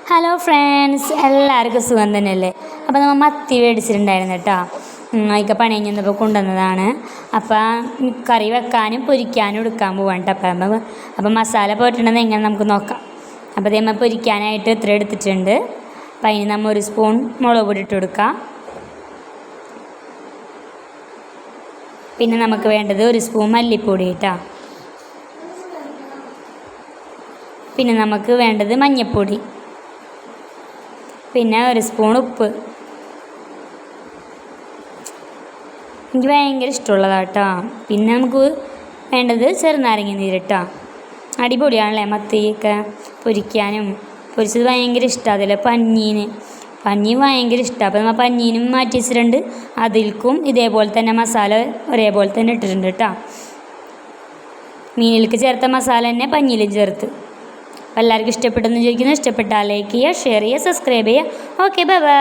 Hello friends, എല്ലാവർക്കും സുഖം തന്നെയല്ലേ? അപ്പോൾ നമ്മൾ മത്തി മേടിച്ചിട്ടുണ്ടായിരുന്നു കേട്ടോ. അതിക്ക് പണി കഴിഞ്ഞപ്പോൾ കൊണ്ടുവന്നതാണ്. അപ്പം കറി വെക്കാനും പൊരിക്കാനും എടുക്കാൻ പോവാണ് കേട്ടോ. അപ്പം മസാല പോയിട്ടുണ്ടെന്ന് എങ്ങനെ നമുക്ക് നോക്കാം. അപ്പോൾ അതേ നമ്മൾ പൊരിക്കാനായിട്ട് ഇത്ര എടുത്തിട്ടുണ്ട്. അപ്പം അതിന് നമ്മൾ 1 സ്പൂൺ മുളക് പൊടി ഇട്ട് കൊടുക്കാം. പിന്നെ നമുക്ക് വേണ്ടത് 1 സ്പൂൺ മല്ലിപ്പൊടി കേട്ടോ. പിന്നെ നമുക്ക് വേണ്ടത് മഞ്ഞൾപ്പൊടി, പിന്നെ 1 സ്പൂൺ ഉപ്പ്. എനിക്ക് ഭയങ്കര ഇഷ്ടമുള്ളതാണ് കേട്ടോ. പിന്നെ നമുക്ക് വേണ്ടത് ചെറുനാരങ്ങ നീര് കേട്ടോ. അടിപൊളിയാണല്ലേ മത്തിയൊക്കെ പൊരിക്കാനും. പൊരിച്ചത് ഭയങ്കര ഇഷ്ടമാണ്. അതിൽ പഞ്ഞി ഭയങ്കര ഇഷ്ടമാണ്. അപ്പോൾ നമ്മൾ പഞ്ഞീനും മാറ്റി വെച്ചിട്ടുണ്ട്. അതിൽക്കും ഇതേപോലെ തന്നെ മസാല ഒരേപോലെ തന്നെ ഇട്ടിട്ടുണ്ട് കേട്ടോ. മീനിലേക്ക് ചേർത്ത മസാല തന്നെ പഞ്ഞിയിലും ചേർത്ത്. എല്ലാവർക്കും ഇഷ്ടപ്പെട്ടെന്ന് ചോദിക്കുന്നു. ഇഷ്ടപ്പെട്ടാൽ ലൈക്ക് ചെയ്യുക, ഷെയർ ചെയ്യുക, സബ്സ്ക്രൈബ് ചെയ്യുക. Okay, bye bye.